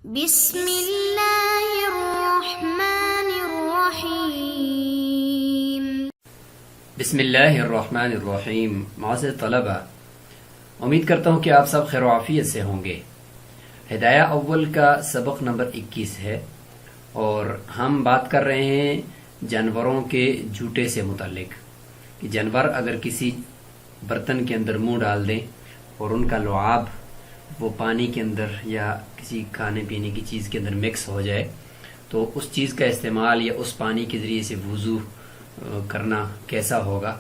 بسم اللہ الرحمن الرحیم۔ بسم اللہ الرحمن الرحیم۔ معزز طلبہ، امید کرتا ہوں کہ آپ سب خیر و عافیت سے ہوں گے۔ ہدایہ اول کا سبق نمبر 21 ہے اور ہم بات کر رہے ہیں جانوروں کے جھوٹے سے متعلق، کہ جانور اگر کسی برتن کے اندر منہ ڈال دیں اور ان کا لعاب وہ پانی کے اندر یا کسی کھانے پینے کی چیز کے اندر مکس ہو جائے تو اس چیز کا استعمال یا اس پانی کے ذریعے سے وضو کرنا کیسا ہوگا۔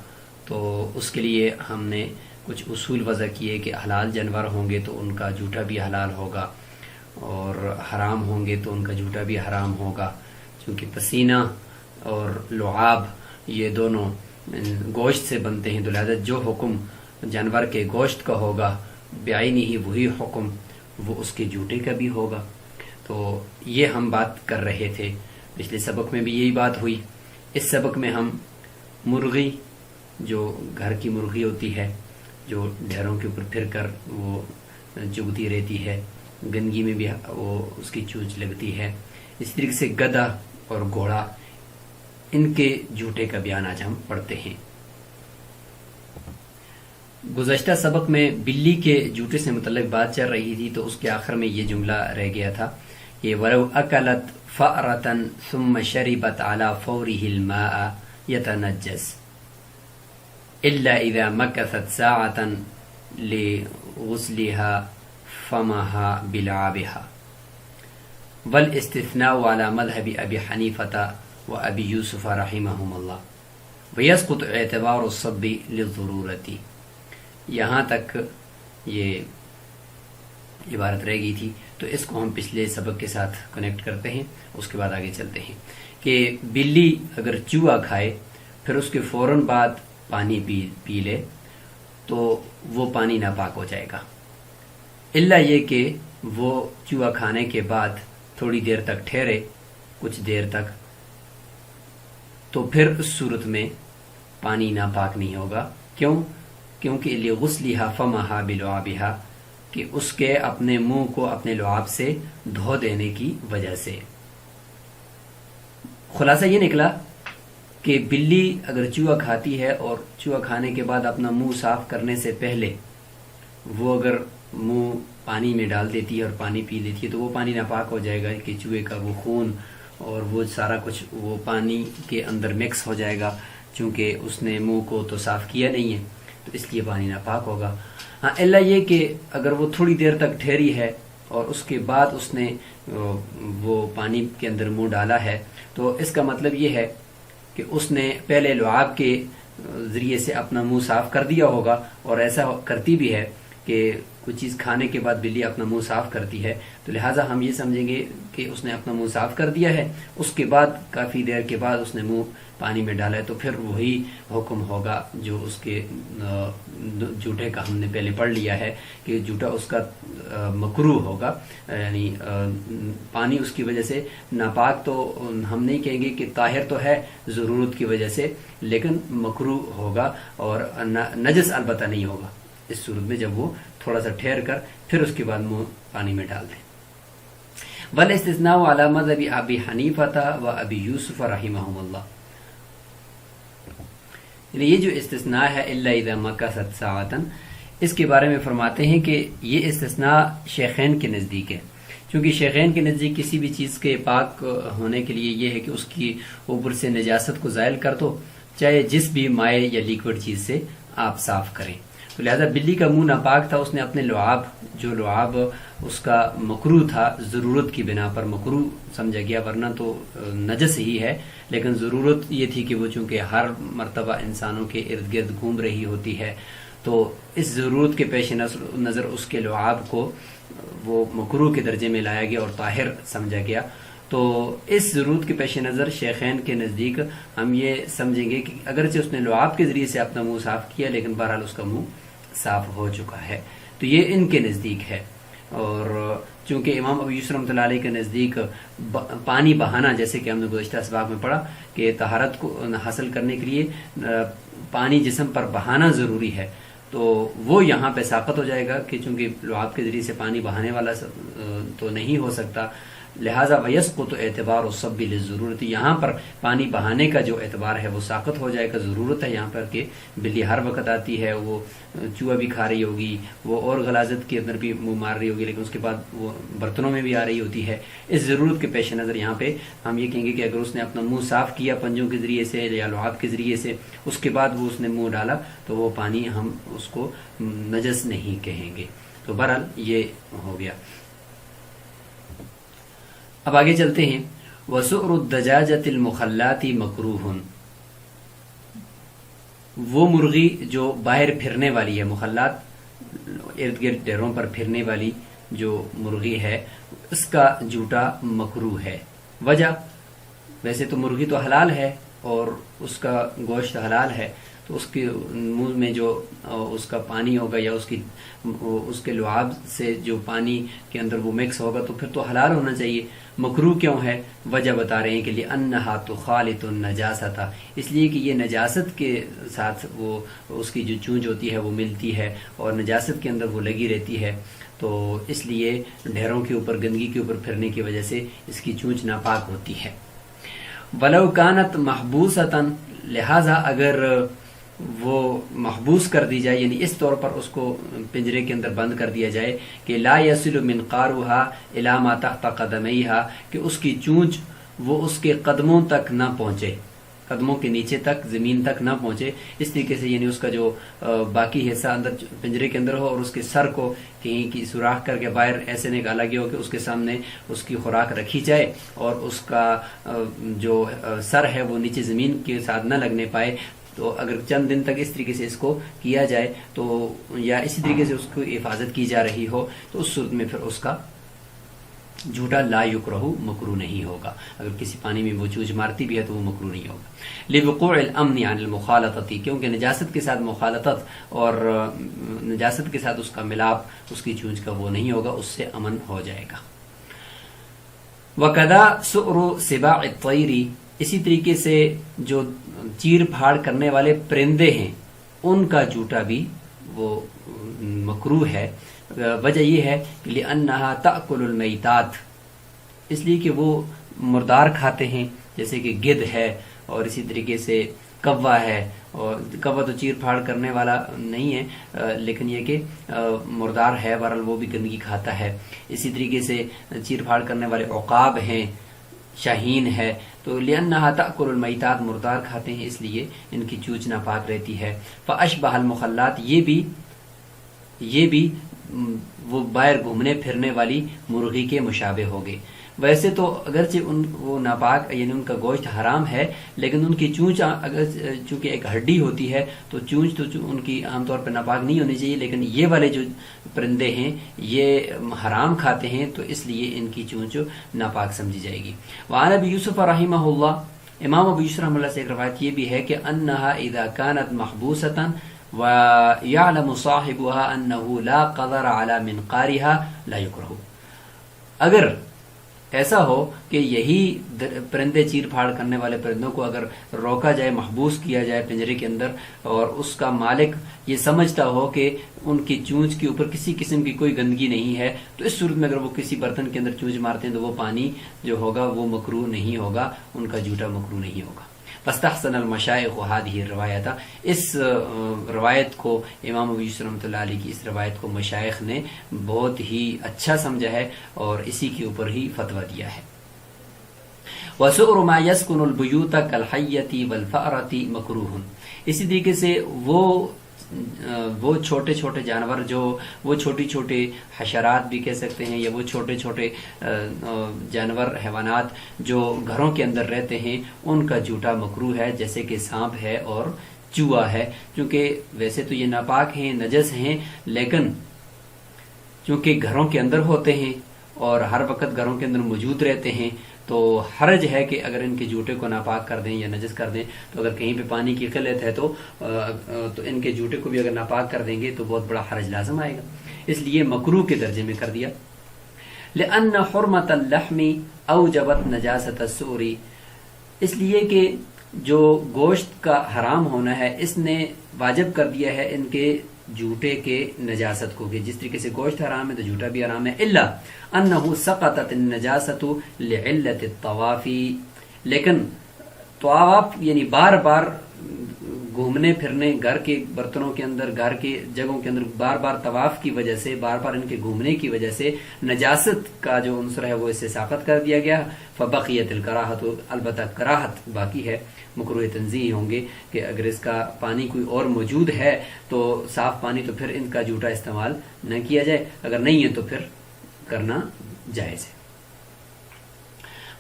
تو اس کے لیے ہم نے کچھ اصول وضع کیے کہ حلال جانور ہوں گے تو ان کا جھوٹا بھی حلال ہوگا اور حرام ہوں گے تو ان کا جھوٹا بھی حرام ہوگا، چونکہ پسینہ اور لعاب یہ دونوں گوشت سے بنتے ہیں، تو لہذا جو حکم جانور کے گوشت کا ہوگا بعینی ہی وہی حکم وہ اس کے جھوٹے کا بھی ہوگا۔ تو یہ ہم بات کر رہے تھے، پچھلے سبق میں بھی یہی بات ہوئی۔ اس سبق میں ہم مرغی، جو گھر کی مرغی ہوتی ہے جو ڈھیروں کے اوپر پھر کر وہ چگتی رہتی ہے، گندگی میں بھی وہ اس کی چونچ لگتی ہے، اس طریقے سے گدھا اور گھوڑا، ان کے جھوٹے کا بیان آج ہم پڑھتے ہیں۔ گزشتہ سبق میں بلی کے جھوٹے سے متعلق بات چل رہی تھی، تو اس کے آخر میں یہ جملہ رہ گیا تھا کہ وَلَوْ أَكَلَتْ فَأْرَةً ثُمَّ شَرِبَتْ عَلَى فَوْرِهِ الْمَاءَ يَتَنَجَّسْ إِلَّا إِذَا مَكَثَتْ سَاعَةً لِغُسْلِهَا فَمَهَا بِلَعَابِهَا وَالْإِسْتِثْنَاءُ عَلَى مَذْهَبِ أَبِي حَنِيفَةَ وَأَبِي يُوسُفَ رَحِمَهُمُ اللَّهُ وَيَسْقُطُ اعْتِبَارُ الصَّبِّ لِلضُّرُورَةِ۔ یہاں تک یہ عبارت رہ گئی تھی، تو اس کو ہم پچھلے سبق کے ساتھ کنیکٹ کرتے ہیں، اس کے بعد آگے چلتے ہیں کہ بلی اگر چوہا کھائے پھر اس کے فوراً بعد پانی پی لے تو وہ پانی ناپاک ہو جائے گا، الا یہ کہ وہ چوہا کھانے کے بعد تھوڑی دیر تک ٹھہرے، کچھ دیر تک، تو پھر اس صورت میں پانی ناپاک نہیں ہوگا۔ کیونکہ لغسلھا فمھا بلعابھا، کہ اس کے اپنے منہ کو اپنے لعاب سے دھو دینے کی وجہ سے۔ خلاصہ یہ نکلا کہ بلی اگر چوہا کھاتی ہے اور چوہا کھانے کے بعد اپنا منہ صاف کرنے سے پہلے وہ اگر منہ پانی میں ڈال دیتی ہے اور پانی پی لیتی ہے تو وہ پانی ناپاک ہو جائے گا، کہ چوہے کا وہ خون اور وہ سارا کچھ وہ پانی کے اندر مکس ہو جائے گا، چونکہ اس نے منہ کو تو صاف کیا نہیں ہے، تو اس لیے پانی ناپاک ہوگا۔ ہاں، الا یہ کہ اگر وہ تھوڑی دیر تک ٹھہری ہے اور اس کے بعد اس نے وہ پانی کے اندر منہ ڈالا ہے، تو اس کا مطلب یہ ہے کہ اس نے پہلے لعاب کے ذریعے سے اپنا منہ صاف کر دیا ہوگا، اور ایسا کرتی بھی ہے کہ کوئی چیز کھانے کے بعد بلی اپنا منہ صاف کرتی ہے، تو لہٰذا ہم یہ سمجھیں گے کہ اس نے اپنا منہ صاف کر دیا ہے، اس کے بعد کافی دیر کے بعد اس نے منہ پانی میں ڈالا ہے، تو پھر وہی حکم ہوگا جو اس کے جھوٹے کا ہم نے پہلے پڑھ لیا ہے، کہ جھوٹا اس کا مکروہ ہوگا، یعنی پانی اس کی وجہ سے ناپاک تو ہم نہیں کہیں گے کہ طاہر تو ہے ضرورت کی وجہ سے، لیکن مکروہ ہوگا اور نجس البتہ نہیں ہوگا اس صورت میں جب وہ تھوڑا سا ٹھہر کر پھر اس کے بعد منہ پانی میں ڈال دیں۔ والاستثناء علی مذہب ابی حنیفہ و ابی یوسف رحمہم اللہ، یعنی یہ جو استثناء ہے الا اذا مکثت ساعۃ، اس کے بارے میں فرماتے ہیں کہ یہ استثناء شیخین کے نزدیک ہے، چونکہ شیخین کے نزدیک کسی بھی چیز کے پاک ہونے کے لیے یہ ہے کہ اس کی اوپر سے نجاست کو زائل کر دو، چاہے جس بھی مائع یا لیکوڈ چیز سے آپ صاف کریں۔ تو لہذا بلی کا منہ ناپاک تھا، اس نے اپنے لعاب، جو لعاب اس کا مکروہ تھا، ضرورت کی بنا پر مکروہ سمجھا گیا، ورنہ تو نجس ہی ہے، لیکن ضرورت یہ تھی کہ وہ چونکہ ہر مرتبہ انسانوں کے ارد گرد گھوم رہی ہوتی ہے، تو اس ضرورت کے پیش نظر اس کے لعاب کو وہ مکروہ کے درجے میں لایا گیا اور طاہر سمجھا گیا۔ تو اس ضرورت کے پیش نظر شیخین کے نزدیک ہم یہ سمجھیں گے کہ اگرچہ اس نے لعاب کے ذریعے سے اپنا منہ صاف کیا، لیکن بہرحال اس کا منہ صاف ہو چکا ہے، تو یہ ان کے نزدیک ہے۔ اور چونکہ امام ابو یوسف رحمۃ اللہ علیہ کے نزدیک پانی بہانا، جیسے کہ ہم نے گزشتہ اسباق میں پڑھا کہ طہارت کو حاصل کرنے کے لیے پانی جسم پر بہانا ضروری ہے، تو وہ یہاں پہ ساقط ہو جائے گا کہ چونکہ لعاب کے ذریعے سے پانی بہانے والا تو نہیں ہو سکتا، لہٰذا ویسقط اعتبار الصب للضرورت، یہاں پر پانی بہانے کا جو اعتبار ہے وہ ساقط ہو جائے گا۔ ضرورت ہے یہاں پر کہ بلی ہر وقت آتی ہے، وہ چوہا بھی کھا رہی ہوگی، وہ اور غلاظت کے اندر بھی منہ مار رہی ہوگی، لیکن اس کے بعد وہ برتنوں میں بھی آ رہی ہوتی ہے۔ اس ضرورت کے پیش نظر یہاں پہ ہم یہ کہیں گے کہ اگر اس نے اپنا منہ صاف کیا پنجوں کے ذریعے سے یا لعاب کے ذریعے سے، اس کے بعد وہ اس نے منہ ڈالا تو وہ پانی ہم اس کو نجس نہیں کہیں گے۔ تو بہرحال یہ ہو گیا۔ اب آگے چلتے ہیں۔ وَسُعْرُ الدَّجَاجَةِ الْمُخَلَّاتِ مَكْرُوهٌ، وہ مرغی جو باہر پھرنے والی ہے، مخلات ارد گرد ڈیروں پر پھرنے والی جو مرغی ہے، اس کا جوٹا مکروہ ہے۔ وجہ، ویسے تو مرغی تو حلال ہے اور اس کا گوشت حلال ہے، تو اس کے منہ میں جو اس کا پانی ہوگا یا اس کے لعاب سے جو پانی کے اندر وہ مکس ہوگا تو پھر تو حلال ہونا چاہیے۔ مکروہ کیوں ہے؟ وجہ بتا رہے ہیں کہ لِأَنَّهَا تُخَالِطُ النَّجَاسَةَ، اس لیے کہ یہ نجاست کے ساتھ وہ اس کی جو چونچ ہوتی ہے وہ ملتی ہے اور نجاست کے اندر وہ لگی رہتی ہے، تو اس لیے ڈھیروں کے اوپر گندگی کے اوپر پھرنے کی وجہ سے اس کی چونچ ناپاک ہوتی ہے۔ وَلَوْ كَانَتْ مَحْبُوسَةً، لہٰذا اگر وہ محبوس کر دی جائے، یعنی اس طور پر اس کو پنجرے کے اندر بند کر دیا جائے کہ لا يصل منقارها الى ما تحت قدميها، کہ اس کی چونچ وہ اس کے قدموں تک نہ پہنچے، قدموں کے نیچے تک، زمین تک نہ پہنچے، اس طریقے سے یعنی اس کا جو باقی حصہ اندر پنجرے کے اندر ہو اور اس کے سر کو کہیں کی سوراخ کر کے باہر ایسے نکالا گیا ہو کہ اس کے سامنے اس کی خوراک رکھی جائے اور اس کا جو سر ہے وہ نیچے زمین کے ساتھ نہ لگنے پائے، تو اگر چند دن تک اس طریقے سے اس کو کیا جائے تو یا اسی طریقے سے اس کو حفاظت کی جا رہی ہو تو اس صورت میں پھر اس کا جھوٹا لا یکرہ، مکروہ نہیں ہوگا۔ اگر کسی پانی میں وہ چونچ مارتی بھی ہے تو وہ مکروہ نہیں ہوگا۔ لوقوع الامن عن المخالطۃ، کیونکہ نجاست کے ساتھ مخالطت اور نجاست کے ساتھ اس کا ملاپ اس کی چونچ کا وہ نہیں ہوگا، اس سے امن ہو جائے گا۔ وکذا سؤر سباع الطیر، اسی طریقے سے جو چیر پھاڑ کرنے والے پرندے ہیں ان کا جوٹا بھی وہ مکروہ ہے۔ وجہ یہ ہے کہ لأنها تأکل المیتات، اس لیے کہ وہ مردار کھاتے ہیں، جیسے کہ گدھ ہے اور اسی طریقے سے کوا ہے، اور کوا تو چیر پھاڑ کرنے والا نہیں ہے لیکن یہ کہ مردار ہے، بہرحال وہ بھی گندگی کھاتا ہے۔ اسی طریقے سے چیر پھاڑ کرنے والے عقاب ہیں، شاہین ہے، تو لأنها تأکل المیتات، مردار کھاتے ہیں، اس لیے ان کی چونچ ناپاک رہتی ہے۔ فأشبہ المخلات، یہ بھی وہ باہر گھومنے پھرنے والی مرغی کے مشابہ ہو گئے۔ ویسے تو اگرچہ وہ ناپاک یعنی ان کا گوشت حرام ہے، لیکن ان کی چونچ اگر چونکہ ایک ہڈی ہوتی ہے تو چونچ تو ان کی عام طور پر ناپاک نہیں ہونی چاہیے، لیکن یہ والے جو پرندے ہیں یہ حرام کھاتے ہیں تو اس لیے ان کی چونچ ناپاک سمجھی جائے گی۔ وعن ابی یوسف رحمہ اللہ، امام ابو یوسف رحمہ اللہ سے ایک روایت یہ بھی ہے کہ انہا اذا كانت محبوسة ويعلم صاحبها انه لا قدر على منقارها لا يكره، اگر ایسا ہو کہ یہی پرندے چیر پھاڑ کرنے والے پرندوں کو اگر روکا جائے، محبوس کیا جائے پنجرے کے اندر، اور اس کا مالک یہ سمجھتا ہو کہ ان کی چونچ کے اوپر کسی قسم کی کوئی گندگی نہیں ہے، تو اس صورت میں اگر وہ کسی برتن کے اندر چونچ مارتے ہیں تو وہ پانی جو ہوگا وہ مکروہ نہیں ہوگا، ان کا جھوٹا مکروہ نہیں ہوگا۔ فاستحسن المشائخ هذه الروایت، اس روایت کو امام ابو یوسف رحمۃ اللہ علیہ کی اس روایت کو مشائخ نے بہت ہی اچھا سمجھا ہے اور اسی کے اوپر ہی فتویٰ دیا ہے۔ وسؤر ما يسكن البيوت كالحية والفأرة مکروہ، اسی طریقے سے وہ چھوٹے چھوٹے جانور جو وہ چھوٹی چھوٹے حشرات بھی کہہ سکتے ہیں یا وہ چھوٹے چھوٹے جانور حیوانات جو گھروں کے اندر رہتے ہیں ان کا جھوٹا مکروہ ہے، جیسے کہ سانپ ہے اور چوہا ہے، کیونکہ ویسے تو یہ ناپاک ہیں، نجس ہیں، لیکن چونکہ گھروں کے اندر ہوتے ہیں اور ہر وقت گھروں کے اندر موجود رہتے ہیں تو حرج ہے کہ اگر ان کے جوٹے کو ناپاک کر دیں یا نجس کر دیں، تو اگر کہیں پہ پانی کی قلت ہے تو ان کے جوٹے کو بھی اگر ناپاک کر دیں گے تو بہت بڑا حرج لازم آئے گا، اس لیے مکروہ کے درجے میں کر دیا۔ لأن حرمت اللحم اوجبت نجاست السؤر، اس لیے کہ جو گوشت کا حرام ہونا ہے اس نے واجب کر دیا ہے ان کے جھوٹے کے نجاست کو، کہ جس طریقے سے گوشت حرام ہے تو جھوٹا بھی حرام ہے، الا انه سقطت النجاست لعلت الطواف، لیکن طواف یعنی بار بار گھومنے پھرنے، گھر کے برتنوں کے اندر، گھر کے جگہوں کے اندر بار بار طواف کی وجہ سے، بار بار ان کے گھومنے کی وجہ سے نجاست کا جو عنصر ہے وہ اس سے ساقط کر دیا گیا، فبقیت الکراہت، البتہ کراہت باقی ہے، مکروہ تنزیہ ہوں گے کہ اگر اس کا پانی کوئی اور موجود ہے تو صاف پانی، تو پھر ان کا جھوٹا استعمال نہ کیا جائے، اگر نہیں ہے تو پھر کرنا جائز ہے۔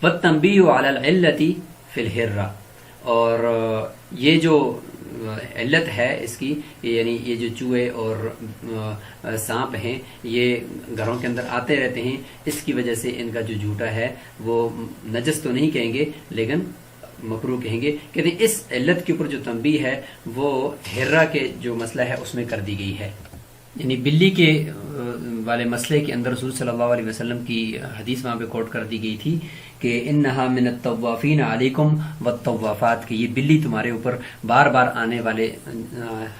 والتنبیہ علی العلت فی الحرہ، اور یہ جو علت ہے اس کی، یعنی یہ جو چوہے اور سانپ ہیں یہ گھروں کے اندر آتے رہتے ہیں، اس کی وجہ سے ان کا جو جھوٹا ہے وہ نجس تو نہیں کہیں گے لیکن مکروہ کہیں گے۔ کہتے ہیں اس علت کے اوپر جو تنبیہ ہے وہ ہرہ کے جو مسئلہ ہے اس میں کر دی گئی ہے، یعنی بلی کے والے مسئلے کے اندر رسول صلی اللہ علیہ وسلم کی حدیث وہاں پہ کوٹ کر دی گئی تھی کہ انہا من الطوافین علیکم والطوافات، کہ یہ بلی تمہارے اوپر بار بار آنے والے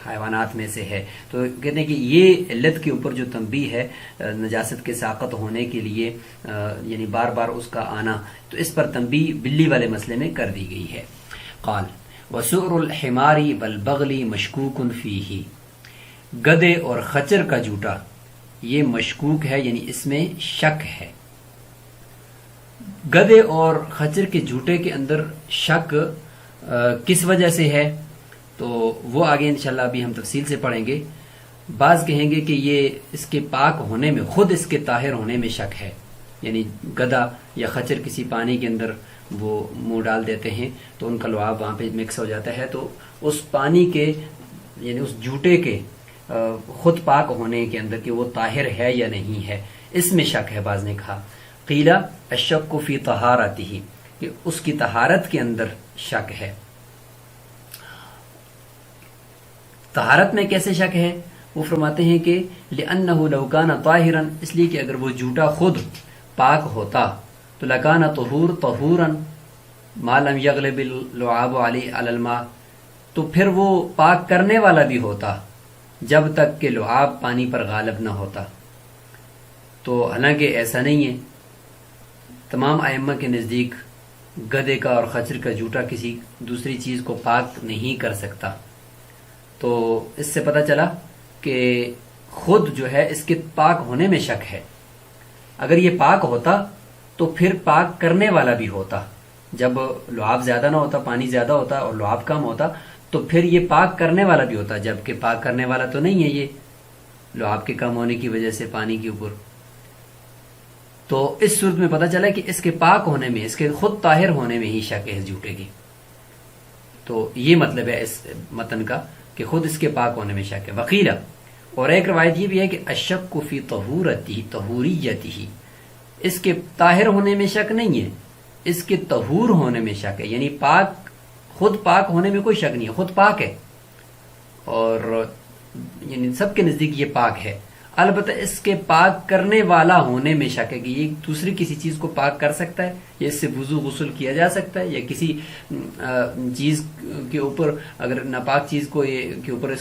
حیوانات میں سے ہے۔ تو کہتے ہیں کہ یہ علت کے اوپر جو تنبیہ ہے نجاست کے ساقط ہونے کے لیے، یعنی بار بار اس کا آنا، تو اس پر تنبیہ بلی والے مسئلے میں کر دی گئی ہے۔ قال وسؤر الحمار والبغل مشکوک فیہ، گدے اور خچر کا جھوٹا یہ مشکوک ہے، یعنی اس میں شک ہے۔ گدے اور خچر کے جھوٹے کے اندر شک کس وجہ سے ہے تو وہ آگے انشاءاللہ ابھی ہم تفصیل سے پڑھیں گے۔ بعض کہیں گے کہ یہ اس کے پاک ہونے میں، خود اس کے طاہر ہونے میں شک ہے، یعنی گدھا یا خچر کسی پانی کے اندر وہ منہ ڈال دیتے ہیں تو ان کا لعاب وہاں پہ مکس ہو جاتا ہے، تو اس پانی کے یعنی اس جھوٹے کے خود پاک ہونے کے اندر کہ وہ طاہر ہے یا نہیں ہے، اس میں شک ہے۔ بعض نے کہا قیلا الشک فی طہارتہ، کہ اس کی طہارت کے اندر شک ہے۔ طہارت میں کیسے شک ہے؟ وہ فرماتے ہیں کہ لأنہ لو کان طاہرا، اس لیے کہ اگر وہ جھوٹا خود پاک ہوتا تو لکان طہورا ما لم یغلب اللعاب علی الماء، تو پھر وہ پاک کرنے والا بھی ہوتا جب تک کہ لعاب پانی پر غالب نہ ہوتا۔ تو حالانکہ ایسا نہیں ہے، تمام ائمہ کے نزدیک گدھے کا اور خچر کا جھوٹا کسی دوسری چیز کو پاک نہیں کر سکتا، تو اس سے پتہ چلا کہ خود جو ہے اس کے پاک ہونے میں شک ہے۔ اگر یہ پاک ہوتا تو پھر پاک کرنے والا بھی ہوتا، جب لعاب زیادہ نہ ہوتا، پانی زیادہ ہوتا اور لعاب کم ہوتا تو پھر یہ پاک کرنے والا بھی ہوتا، جبکہ پاک کرنے والا تو نہیں ہے یہ لعاب کے کم ہونے کی وجہ سے پانی کے اوپر۔ تو اس صورت میں پتہ چلا کہ اس کے پاک ہونے میں، اس کے خود طاہر ہونے میں ہی شک ہے اس جھوٹے کی۔ تو یہ مطلب ہے اس متن کا کہ خود اس کے پاک ہونے میں شک ہے۔ وقیلا، اور ایک روایت یہ بھی ہے کہ الشک فی طہوریتہ، اس کے طاہر ہونے میں شک نہیں ہے، اس کے طہور ہونے میں شک ہے، یعنی پاک، خود پاک ہونے میں کوئی شک نہیں ہے، خود پاک ہے اور یعنی سب کے نزدیک یہ پاک ہے، البتہ اس کے پاک کرنے والا ہونے میں شک ہے کہ یہ دوسری کسی چیز کو پاک کر سکتا ہے، یا اس سے وضو غسل کیا جا سکتا ہے، یا کسی چیز کے اوپر اگر ناپاک چیز کو کے اوپر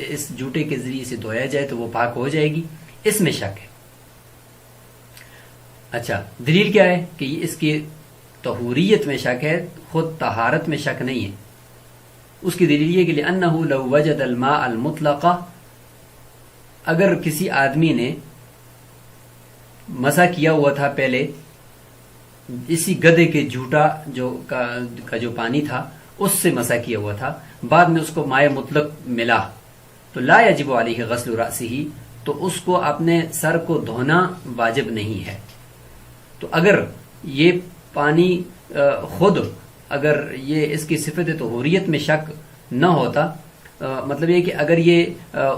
اس جھوٹے کے ذریعے سے دھویا جائے تو وہ پاک ہو جائے گی، اس میں شک ہے۔ اچھا، دلیل کیا ہے کہ اس کی طہوریت میں شک ہے، خود طہارت میں شک نہیں ہے؟ اس کی دلیل یہ کہ لأنه لو وجد الماء المطلق، اگر کسی آدمی نے مسح کیا ہوا تھا پہلے اسی گدھے کے جھوٹا کا جو پانی تھا اس سے مسح کیا ہوا تھا، بعد میں اس کو مائع مطلق ملا، تو لا یجب علیہ غسل رأسہ، تو اس کو اپنے سر کو دھونا واجب نہیں ہے۔ تو اگر یہ پانی خود، اگر یہ اس کی صفت طہوریت میں شک نہ ہوتا، مطلب یہ کہ اگر یہ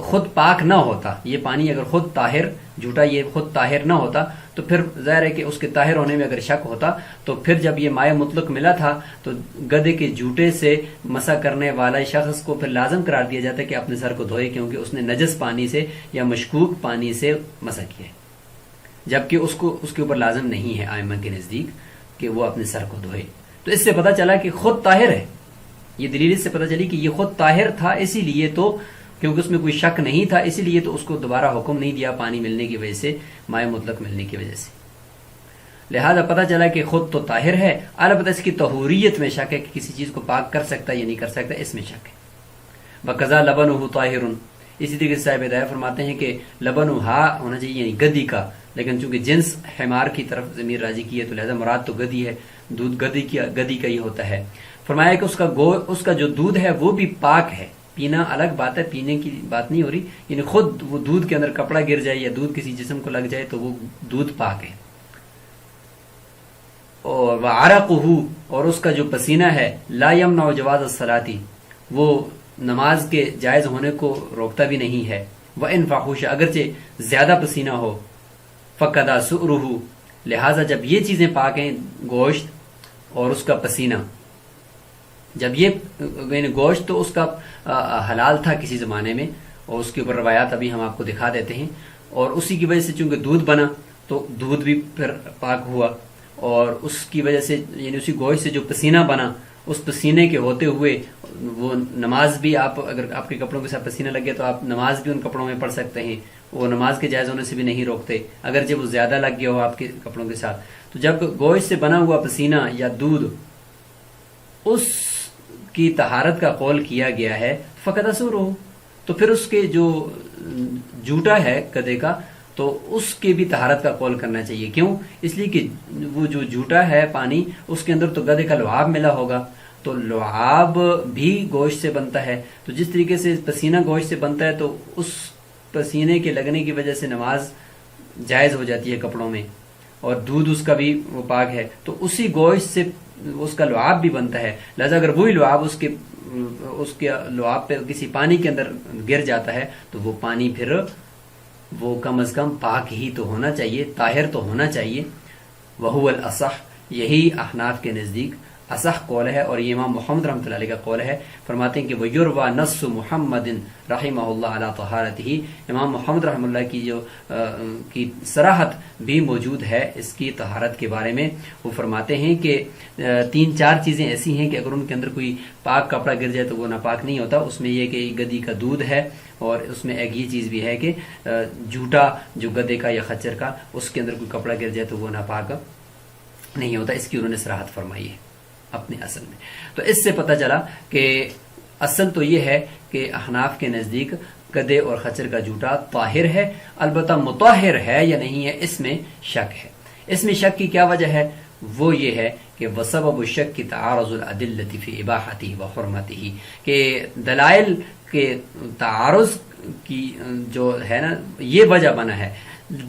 خود پاک نہ ہوتا، یہ پانی اگر خود طاہر، جھوٹا یہ خود طاہر نہ ہوتا، تو پھر ظاہر ہے کہ اس کے طاہر ہونے میں اگر شک ہوتا تو پھر جب یہ مائع مطلق ملا تھا تو گدھے کے جھوٹے سے مسح کرنے والا شخص کو پھر لازم قرار دیا جاتا ہے کہ اپنے سر کو دھوئے، کیونکہ اس نے نجس پانی سے یا مشکوک پانی سے مسح کیا ہے، جبکہ اس کے اوپر لازم نہیں ہے ائمہ کے نزدیک کہ وہ اپنے سر کو دھوئے۔ تو اس سے پتہ چلا کہ خود طاہر ہے، یہ دلیل سے پتہ چلی کہ یہ خود طاہر تھا، اسی لیے تو کیونکہ اس میں کوئی شک نہیں تھا، اسی لیے تو اس کو دوبارہ حکم نہیں دیا پانی ملنے کی وجہ سے، مائع مطلق ملنے کی وجہ سے۔ لہذا پتہ چلا کہ خود تو طاہر ہے، البتہ اس کی طہوریت میں شک ہے کہ کسی چیز کو پاک کر سکتا ہے یا نہیں کر سکتا، اس میں شک ہے۔ وَقَذَا لَبَنُهُ طَاهِرٌ، اسی طریقے سے صاحب ہدایہ فرماتے ہیں کہ لبنُهَا ہونا چاہیے یعنی گدی کا، لیکن چونکہ جنس حمار کی طرف ضمیر راجی کی ہے تو لہذا مراد تو گدی ہے، دودھ گدی کا ہی ہوتا ہے۔ فرمایا کہ اس کا جو دودھ ہے وہ بھی پاک ہے، پینا الگ بات ہے، پینے کی بات نہیں ہو رہی، یعنی خود وہ دودھ کے اندر کپڑا گر جائے یا دودھ کسی جسم کو لگ جائے تو وہ دودھ پاک ہے۔ اور وَعَرَقُهُ، اور اس کا جو پسینہ ہے، لا يمنع جواز الصلاة، وہ نماز کے جائز ہونے کو روکتا بھی نہیں ہے۔ وَإِن فَحُوشَ، اگرچہ زیادہ پسینہ ہو، فَقَدَا سُؤْرُهُ، لہٰذا جب یہ چیزیں پاک ہیں، گوشت اور اس کا پسینہ، جب یہ گوشت تو اس کا حلال تھا کسی زمانے میں، اور اس کے اوپر روایات ابھی ہم آپ کو دکھا دیتے ہیں، اور اسی کی وجہ سے چونکہ دودھ بنا تو دودھ بھی پھر پاک ہوا، اور اس کی وجہ سے یعنی اسی گوشت سے جو پسینہ بنا، اس پسینے کے ہوتے ہوئے وہ نماز بھی، آپ اگر آپ کے کپڑوں کے ساتھ پسینہ لگ گیا تو آپ نماز بھی ان کپڑوں میں پڑھ سکتے ہیں، وہ نماز کے جائز ہونے سے بھی نہیں روکتے اگر جب وہ زیادہ لگ گیا ہو آپ کے کپڑوں کے ساتھ۔ تو جب گوشت سے بنا ہوا پسینہ یا دودھ اس کی طہارت کا قول کیا گیا ہے، فقط اثر ہو، تو پھر اس کے جو جوٹا ہے گدھے کا تو اس کے بھی طہارت کا قول کرنا چاہیے۔ کیوں؟ اس لیے کہ وہ جو جھوٹا ہے پانی، اس کے اندر تو گدھے کا لعاب ملا ہوگا، تو لعاب بھی گوشت سے بنتا ہے، تو جس طریقے سے پسینہ گوشت سے بنتا ہے تو اس پسینے کے لگنے کی وجہ سے نماز جائز ہو جاتی ہے کپڑوں میں، اور دودھ اس کا بھی وہ پاک ہے، تو اسی گوشت سے اس کا لعاب بھی بنتا ہے۔ لہذا اگر وہی لعاب اس کے لعاب پہ کسی پانی کے اندر گر جاتا ہے تو وہ پانی پھر وہ کم از کم پاک ہی تو ہونا چاہیے، طاہر تو ہونا چاہیے۔ وَهُوَ الْأَصَحُ، یہی احناف کے نزدیک اصح قول ہے، اور یہ امام محمد رحمۃ اللہ علیہ کا قول ہے۔ فرماتے ہیں کہ وَيُرْوَى نَصُّ مُحَمَّدٍ رحمہ اللہ علی طہارتہ، امام محمد رحمہ اللہ کی جو کی صراحت بھی موجود ہے اس کی طہارت کے بارے میں۔ وہ فرماتے ہیں کہ 3-4 چیزیں ایسی ہیں کہ اگر ان کے اندر کوئی پاک کپڑا گر جائے تو وہ ناپاک نہیں ہوتا۔ اس میں یہ کہ گدی کا دودھ ہے، اور اس میں ایک یہ چیز بھی ہے کہ جھوٹا جو گدے کا یا خچر کا، اس کے اندر کوئی کپڑا گر جائے تو وہ ناپاک نہیں ہوتا۔ اس کی انہوں نے صراحت فرمائی ہے اپنے اصل میں۔ تو اس سے پتہ چلا کہ اصل تو یہ ہے کہ احناف کے نزدیک گدے اور خچر کا جھوٹا طاہر ہے، البتہ مطہر ہے یا نہیں ہے اس میں شک ہے۔ اس میں شک کی کیا وجہ ہے؟ وہ یہ ہے کہ وسبب الشک تعارض الادلۃ فی اباحتہ وحرمتہ، کہ دلائل کے تعارض کی جو ہے نا یہ وجہ بنا ہے،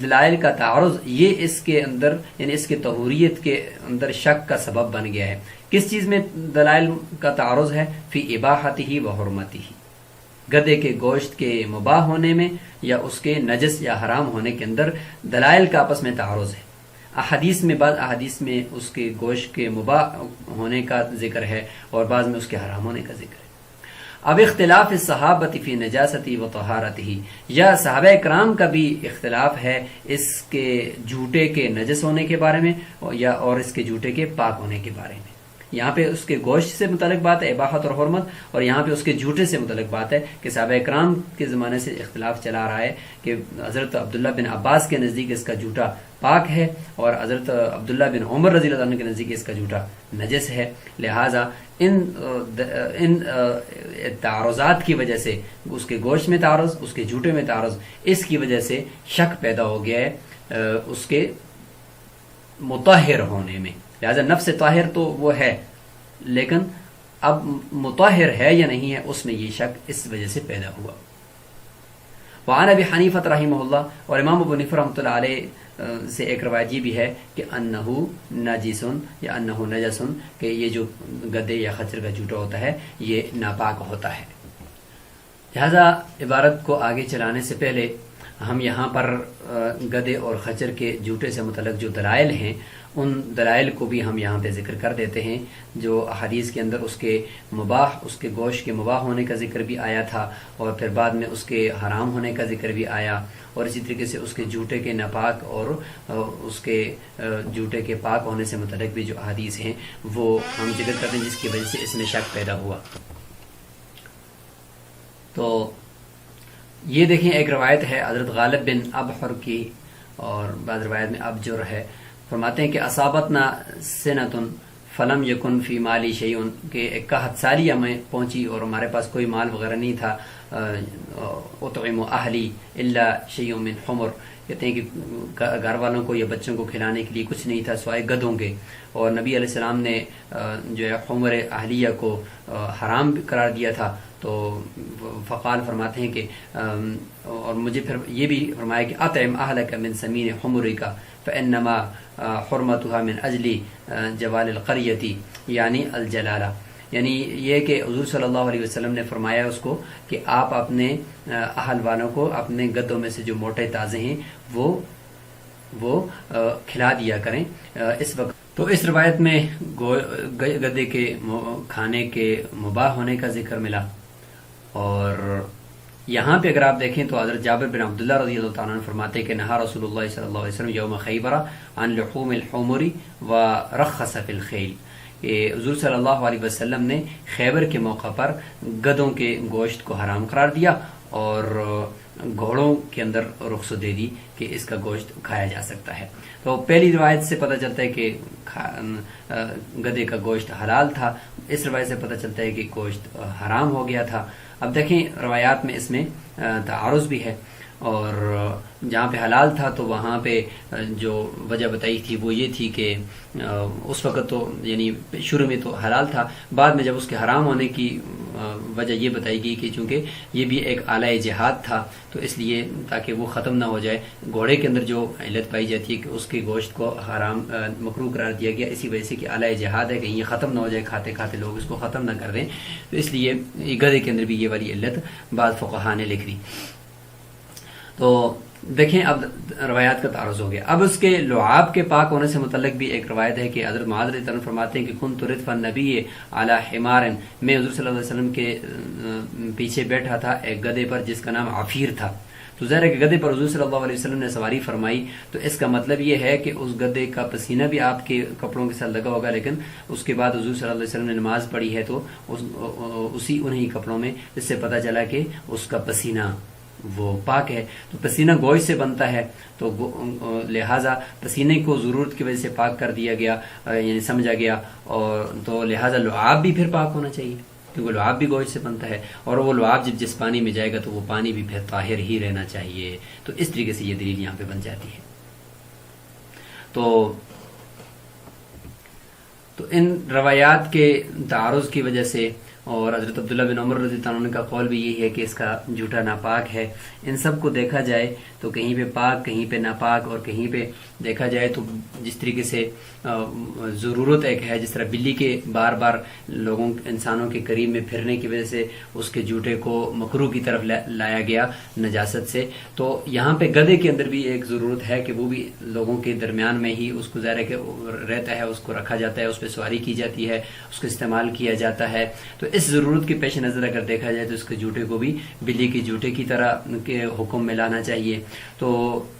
دلائل کا تعارض یہ اس کے اندر یعنی اس کے طہوریت کے اندر شک کا سبب بن گیا ہے۔ کس چیز میں دلائل کا تعارض ہے؟ فی اباحتہ وحرمتہ، گدے کے گوشت کے مباح ہونے میں یا اس کے نجس یا حرام ہونے کے اندر دلائل کا آپس میں تعارض ہے۔ احادیث میں بعض احادیث میں اس کے گوشت کے مباح ہونے کا ذکر ہے اور بعض میں اس کے حرام ہونے کا ذکر ہے۔ اب اختلاف الصحابہ فی نجاستہ و طہارتہ، یا صحابہ کرام کا بھی اختلاف ہے اس کے جھوٹے کے نجس ہونے کے بارے میں اور اس کے جھوٹے کے پاک ہونے کے بارے میں۔ یہاں پہ اس کے گوشت سے متعلق بات ہے اباحت اور حرمت، اور یہاں پہ اس کے جھوٹے سے متعلق بات ہے کہ صحابہ کرام کے زمانے سے اختلاف چلا آ رہا ہے کہ حضرت عبداللہ بن عباس کے نزدیک اس کا جھوٹا پاک ہے اور حضرت عبداللہ بن عمر رضی اللہ عنہ کے نزدیک اس کا جھوٹا نجس ہے۔ لہٰذا ان تعارضات کی وجہ سے، اس کے گوشت میں تعارض، اس کے جھوٹے میں تعارض، اس کی وجہ سے شک پیدا ہو گیا ہے اس کے مطہر ہونے میں۔ لہذا نفس طاہر تو وہ ہے، لیکن اب مطہر ہے یا نہیں ہے اس میں یہ شک اس وجہ سے پیدا ہوا۔ وعن ابی حنیفہ رحمہ اللہ، اور امام ابو حنیفہ رحمۃ اللہ علیہ سے ایک روایت یہ بھی ہے کہ انہو نجسن یا انہو نجسن، کہ یہ جو گدے یا خچر کا جھوٹا ہوتا ہے یہ ناپاک ہوتا ہے۔ لہذا عبارت کو آگے چلانے سے پہلے ہم یہاں پر گدے اور خچر کے جھوٹے سے متعلق جو دلائل ہیں ان دلائل کو بھی ہم یہاں پہ ذکر کر دیتے ہیں، جو حدیث کے اندر اس کے مباح، اس کے گوشت کے مباح ہونے کا ذکر بھی آیا تھا، اور پھر بعد میں اس کے حرام ہونے کا ذکر بھی آیا، اور اسی طریقے سے اس کے جھوٹے کے ناپاک اور اس کے جھوٹے کے پاک ہونے سے متعلق بھی جو حدیث ہیں وہ ہم ذکر کرتے ہیں، جس کی وجہ سے اس میں شک پیدا ہوا۔ تو یہ دیکھیں ایک روایت ہے حضرت غالب بن ابحر کی، اور بعض روایت میں ابجر ہے، فرماتے ہیں کہ اصابتنا سنتن فلم یکن فی مالی شیئن، کہ ایک قحط سالی ہمیں پہنچی اور ہمارے پاس کوئی مال وغیرہ نہیں تھا، اطعم اہلی الا شیء من حمر، کہتے ہیں کہ گھر والوں کو یا بچوں کو کھلانے کے لیے کچھ نہیں تھا سوائے گدھوں کے، اور نبی علیہ السلام نے جو ہے حمر اہلیہ کو حرام قرار دیا تھا، تو فقال فرماتے ہیں کہ اور مجھے پھر یہ بھی فرمایا کہ اطعم اہلک من سمین حمرک فانما حرمتها من اجل جوال القریتی یعنی الجلالہ، یعنی یہ کہ حضور صلی اللہ علیہ وسلم نے فرمایا اس کو کہ آپ اپنے اہل والوں کو اپنے گدوں میں سے جو موٹے تازے ہیں وہ کھلا دیا کریں اس وقت۔ تو اس روایت میں گدے کے کھانے کے مباح ہونے کا ذکر ملا، اور یہاں پہ اگر آپ دیکھیں تو حضرت جابر بن عبداللہ رضی اللہ تعالیٰ عنہ فرماتے کہ نہا رسول اللہ صلی اللہ علیہ وسلم یوم خیبر عن لحوم الحمر ورخص فی الخیل، کہ حضور صلی اللہ علیہ وسلم نے خیبر کے موقع پر گدوں کے گوشت کو حرام قرار دیا اور گھوڑوں کے اندر رخصت دے دی کہ اس کا گوشت کھایا جا سکتا ہے۔ تو پہلی روایت سے پتہ چلتا ہے کہ گدے کا گوشت حلال تھا، اس روایت سے پتہ چلتا ہے کہ گوشت حرام ہو گیا تھا۔ اب دیکھیں روایات میں اس میں تعارض بھی ہے، اور جہاں پہ حلال تھا تو وہاں پہ جو وجہ بتائی تھی وہ یہ تھی کہ اس وقت تو یعنی شروع میں تو حلال تھا، بعد میں جب اس کے حرام ہونے کی وجہ یہ بتائی گئی کہ چونکہ یہ بھی ایک آلہ جہاد تھا تو اس لیے تاکہ وہ ختم نہ ہو جائے، گھوڑے کے اندر جو علت پائی جاتی ہے کہ اس کے گوشت کو حرام مکروہ قرار دیا گیا اسی وجہ سے کہ آلہ جہاد ہے، کہیں یہ ختم نہ ہو جائے، کھاتے کھاتے لوگ اس کو ختم نہ کر دیں، تو اس لیے گدھے کے اندر بھی یہ والی علت بعض فقہاء نے لکھ دی۔ تو دیکھیں اب روایات کا تعارض ہو گیا۔ اب اس کے لعاب کے پاک ہونے سے متعلق بھی ایک روایت ہے کہ حضرت معاذ رضی اللہ عنہ فرماتے ہیں کہ کنت ردف النبی علی حمار، میں حضور صلی اللہ علیہ وسلم کے پیچھے بیٹھا تھا ایک گدھے پر جس کا نام عفیر تھا، تو ظاہر ہے کہ گدھے پر حضور صلی اللہ علیہ وسلم نے سواری فرمائی، تو اس کا مطلب یہ ہے کہ اس گدھے کا پسینہ بھی آپ کے کپڑوں کے ساتھ لگا ہوگا، لیکن اس کے بعد حضور صلی اللہ علیہ وسلم نے نماز پڑھی ہے تو انہی کپڑوں میں، اس سے پتہ چلا کہ اس کا پسینہ وہ پاک ہے۔ تو پسینہ گوشت سے بنتا ہے، تو لہٰذا پسینے کو ضرورت کی وجہ سے پاک کر دیا گیا، یعنی سمجھا گیا، اور تو لہٰذا لعاب بھی پھر پاک ہونا چاہیے کیونکہ لعاب بھی گوشت سے بنتا ہے، اور وہ لعاب جس پانی میں جائے گا تو وہ پانی بھی پھر طاہر ہی رہنا چاہیے۔ تو اس طریقے سے یہ دلیل یہاں پہ بن جاتی ہے۔ تو ان روایات کے تعارض کی وجہ سے، اور حضرت عبداللہ بن عمر رضی اللہ عنہ کا قول بھی یہی ہے کہ اس کا جھوٹا ناپاک ہے، ان سب کو دیکھا جائے تو کہیں پہ پاک کہیں پہ ناپاک، اور کہیں پہ دیکھا جائے تو جس طریقے سے ضرورت ایک ہے، جس طرح بلی کے بار بار لوگوں انسانوں کے قریب میں پھرنے کی وجہ سے اس کے جھوٹے کو مکروہ کی طرف لایا گیا نجاست سے، تو یہاں پہ گدھے کے اندر بھی ایک ضرورت ہے کہ وہ بھی لوگوں کے درمیان میں ہی اس کو ظاہر ہے کہ رہتا ہے، اس کو رکھا جاتا ہے، اس پہ سواری کی جاتی ہے، اس کو استعمال کیا جاتا ہے، تو اس ضرورت کے پیش نظر اگر دیکھا جائے تو اس کے جھوٹے کو بھی بلی کے جھوٹے کی طرح کے حکم میں لانا چاہیے۔ تو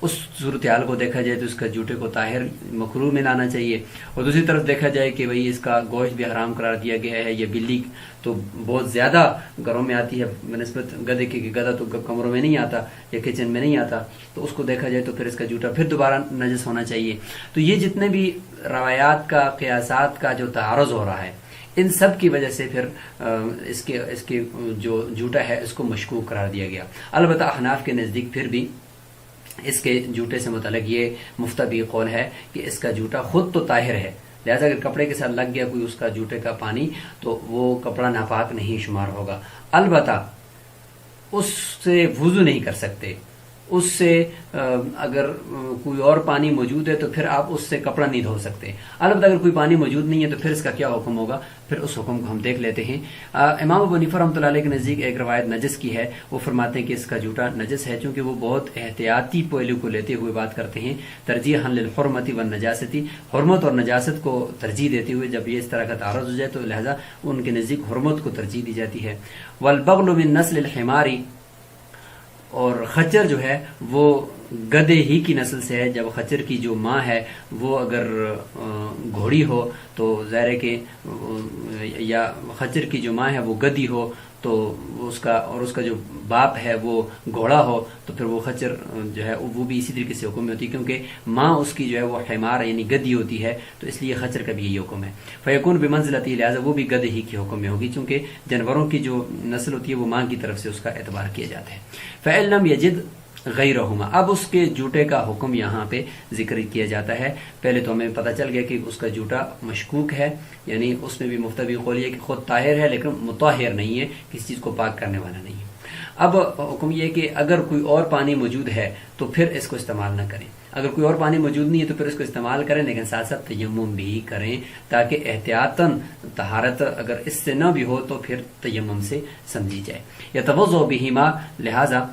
اس صورتحال کو دیکھا جائے تو اس کا جھوٹے کو طاہر مکروہ میں لانا چاہیے، اور دوسری طرف دیکھا جائے کہ بھئی اس کا گوشت بھی حرام قرار دیا گیا ہے، یہ بلی تو بہت زیادہ گھروں میں آتی ہے بنسبت گدھے کے، گدھا تو کمروں میں نہیں آتا یا کچن میں نہیں آتا، تو اس کو دیکھا جائے تو پھر اس کا جھوٹا پھر دوبارہ نجس ہونا چاہیے۔ تو یہ جتنے بھی روایات کا قیاسات کا جو تعارض ہو رہا ہے، ان سب کی وجہ سے پھر اس کے جو جھوٹا ہے اس کو مشکوک قرار دیا گیا۔ البتہ احناف کے نزدیک پھر بھی اس کے جھوٹے سے متعلق یہ مفتبی قول ہے کہ اس کا جھوٹا خود تو طاہر ہے، لہذا اگر کپڑے کے ساتھ لگ گیا کوئی اس کا جھوٹے کا پانی تو وہ کپڑا ناپاک نہیں شمار ہوگا، البتہ اس سے وضو نہیں کر سکتے، اس سے اگر کوئی اور پانی موجود ہے تو پھر آپ اس سے کپڑا نہیں دھو سکتے، البتہ اگر کوئی پانی موجود نہیں ہے تو پھر اس کا کیا حکم ہوگا، پھر اس حکم کو ہم دیکھ لیتے ہیں۔ امام ابو حنیفہ رحمۃ اللہ علیہ کے نزدیک ایک روایت نجس کی ہے، وہ فرماتے ہیں کہ اس کا جھوٹا نجس ہے، چونکہ وہ بہت احتیاطی پہلو کو لیتے ہوئے بات کرتے ہیں، ترجیحا للحرمۃ والنجاست، حرمت اور نجاست کو ترجیح دیتے ہوئے جب یہ اس طرح کا تعارض ہو جائے تو لہذا ان کے نزدیک حرمت کو ترجیح دی جاتی ہے۔ والبغل من نسل الحمار، اور خچر جو ہے وہ گدے ہی کی نسل سے ہے. جب خچر کی جو ماں ہے وہ اگر گھوڑی ہو تو ظاہر ہے کہ یا خچر کی جو ماں ہے وہ گدی ہو تو اس کا جو باپ ہے وہ گھوڑا ہو تو پھر وہ خچر جو ہے وہ بھی اسی طریقے سے حکم میں ہوتی ہے، کیونکہ ماں اس کی جو ہے وہ حمار یعنی گدی ہوتی ہے، تو اس لیے خچر کا بھی یہی حکم ہے. فیکون بمنزلتی، لہٰذا وہ بھی گدے ہی کے حکم میں ہوگی، چونکہ جانوروں کی جو نسل ہوتی ہے وہ ماں کی طرف سے اس کا اعتبار کیا جاتا ہے. فَإِن لَمْ يَجِدْ غیرہما، اب اس کے جوٹے کا حکم یہاں پہ ذکر کیا جاتا ہے. پہلے تو ہمیں پتہ چل گیا کہ اس کا جوٹا مشکوک ہے، یعنی اس میں بھی مفتبی قول ہے کہ خود طاہر ہے لیکن مطہر نہیں ہے، کسی چیز کو پاک کرنے والا نہیں ہے. اب حکم یہ ہے کہ اگر کوئی اور پانی موجود ہے تو پھر اس کو استعمال نہ کریں، اگر کوئی اور پانی موجود نہیں ہے تو پھر اس کو استعمال کریں، لیکن ساتھ ساتھ تیمم بھی کریں تاکہ احتیاطاً طہارت اگر اس سے نہ بھی ہو تو پھر تیمم سے سمجھی جائے. یتوضؤ بہما، لہذا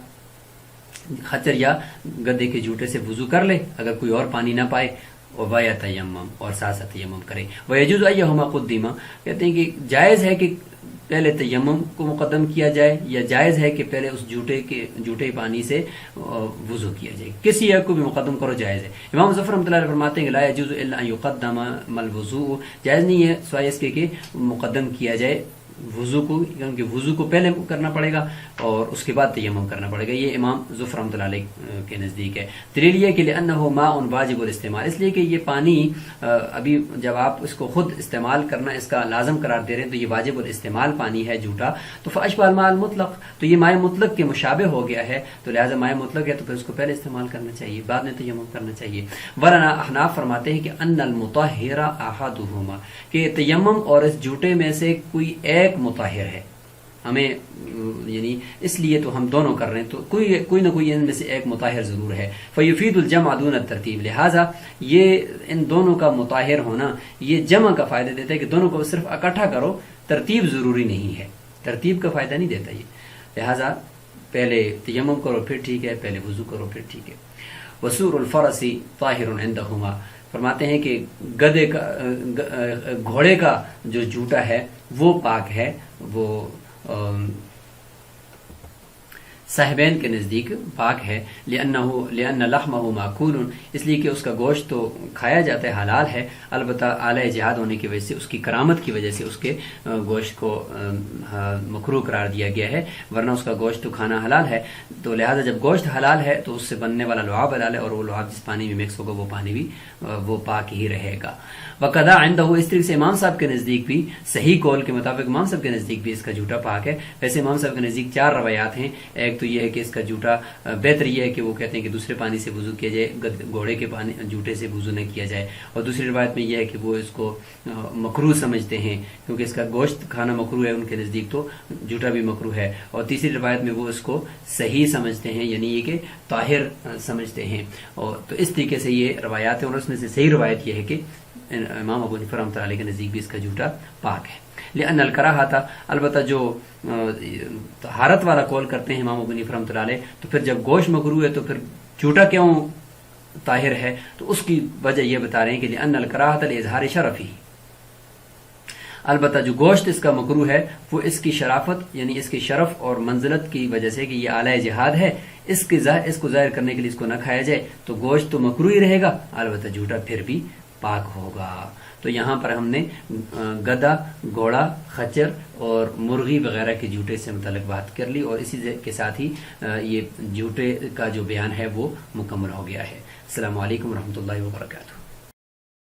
خچر یا گدے کے جوٹے سے وضو کر لے اگر کوئی اور پانی نہ پائے، وَيَتَيَمَّمْ تیمم اور ساتھ ساتھ تیمم کرے. وَيَجُوزُ أَيُّهُمَا قُدِّمَ، کہتے ہیں کہ جائز ہے کہ پہلے تیمم کو مقدم کیا جائے یا جائز ہے کہ پہلے اس جوٹے پانی سے وضو کیا جائے، کسی ایک کو بھی مقدم کرو جائز ہے. امام ظفر رحمۃ اللہ علیہ فرماتے ہیں کہ لا يجوز الا ان يقدم الوضوء، جائز نہیں ہے سوائے اس کے کہ مقدم کیا جائے وضو کو، کیونکہ وضو کو پہلے کرنا پڑے گا اور اس کے بعد تیمم کرنا پڑے گا. یہ امام ظفر رحمۃ اللہ علیہ کے نزدیک ہے. دلیل یہ کہ لأنه ماء واجب الاستعمال، اس لیے کہ یہ پانی ابھی جب آپ اس کو خود استعمال کرنا اس کا لازم قرار دے رہے ہیں تو یہ واجب الاستعمال پانی ہے جھوٹا، تو فاشبہ الماء المطلق، تو یہ مائع مطلق کے مشابہ ہو گیا ہے، تو لہٰذا مائع مطلق ہے تو پھر اس کو پہلے استعمال کرنا چاہیے، بعد میں تیمم کرنا چاہیے. ورنہ احناف فرماتے ہیں کہ ان المطہر احدہما، کہ تیمم اور اس جھوٹے میں سے کوئی ایک مطہر ہے، ہمیں یعنی اس لیے تو ہم دونوں کر رہے ہیں تو کوئی نہ کوئی ان میں سے ایک مطہر ضرور ہے. فیفید الجمع دون الترتیب، لہٰذا یہ ان دونوں کا مطہر ہونا یہ جمع کا فائدہ دیتا ہے کہ دونوں کو صرف اکٹھا کرو، ترتیب ضروری نہیں ہے، ترتیب کا فائدہ نہیں دیتا یہ. لہٰذا پہلے تیمم کرو پھر ٹھیک ہے، پہلے وضو کرو پھر ٹھیک ہے. وسور الفرس طاہر عندہما، فرماتے ہیں کہ گدے کا گھوڑے کا جو جوٹا ہے وہ پاک ہے، وہ صاحبین کے نزدیک پاک ہے. لأن لحمہ معقول، اس لیے کہ اس کا گوشت تو کھایا جاتا ہے، حلال ہے، البتہ اعلی جہاد ہونے کی وجہ سے اس کی کرامت کی وجہ سے اس کے گوشت کو مکروہ قرار دیا گیا ہے، ورنہ اس کا گوشت تو کھانا حلال ہے. تو لہٰذا جب گوشت حلال ہے تو اس سے بننے والا لعاب حلال ہے، اور وہ لعاب جس پانی میں مکس ہوگا وہ پانی بھی وہ پاک ہی رہے گا. وقضا عندہ، اس طریقے سے امام صاحب کے نزدیک بھی صحیح قول کے مطابق امام صاحب کے نزدیک بھی اس کا جوٹا پاک ہے. ویسے امام صاحب کے نزدیک 4 روایات ہیں. ایک تو یہ ہے کہ اس کا جوٹا بہتر یہ ہے کہ وہ کہتے ہیں کہ دوسرے پانی سے وضو کیا جائے، گھوڑے کے پانی جوٹے سے وضو نہ کیا جائے. اور دوسری روایت میں یہ ہے کہ وہ اس کو مکروہ سمجھتے ہیں کیونکہ اس کا گوشت کھانا مکروہ ہے ان کے نزدیک، تو جوٹا بھی مکروہ ہے. اور تیسری روایت میں وہ اس کو صحیح سمجھتے ہیں، یعنی یہ کہ طاہر سمجھتے ہیں. اور تو اس طریقے سے یہ روایات ہیں، اور اس میں سے صحیح روایت یہ ہے کہ امام ابو حنیفہ رحمۃ اللہ علیہ کے نزدیک بھی اس کا جوٹا پاک ہے. لأن الکراہۃ، البتہ جو طہارت والا قول کرتے ہیں امام ابو حنیفہ رحمۃ اللہ علیہ، تو پھر جب گوشت مکروہ ہے تو پھر جوٹا کیوں طاہر ہے؟ تو اس کی وجہ یہ بتا رہے ہیں کہ لأن الکراہۃ لإظہار شرفہ، البتہ جو گوشت اس کا مکروہ ہے وہ اس کی شرافت یعنی اس کی شرف اور منزلت کی وجہ سے کہ یہ اعلی جہاد ہے، اس کو ظاہر کرنے کے لیے اس کو نہ کھایا جائے، تو گوشت تو مکروہ ہی رہے گا، البتہ جوٹا پھر بھی پاک ہوگا. تو یہاں پر ہم نے گدھا، گھوڑا، خچر اور مرغی وغیرہ کے جوٹے سے متعلق بات کر لی، اور اسی کے ساتھ ہی یہ جوٹے کا جو بیان ہے وہ مکمل ہو گیا ہے. السلام علیکم ورحمۃ اللہ وبرکاتہ.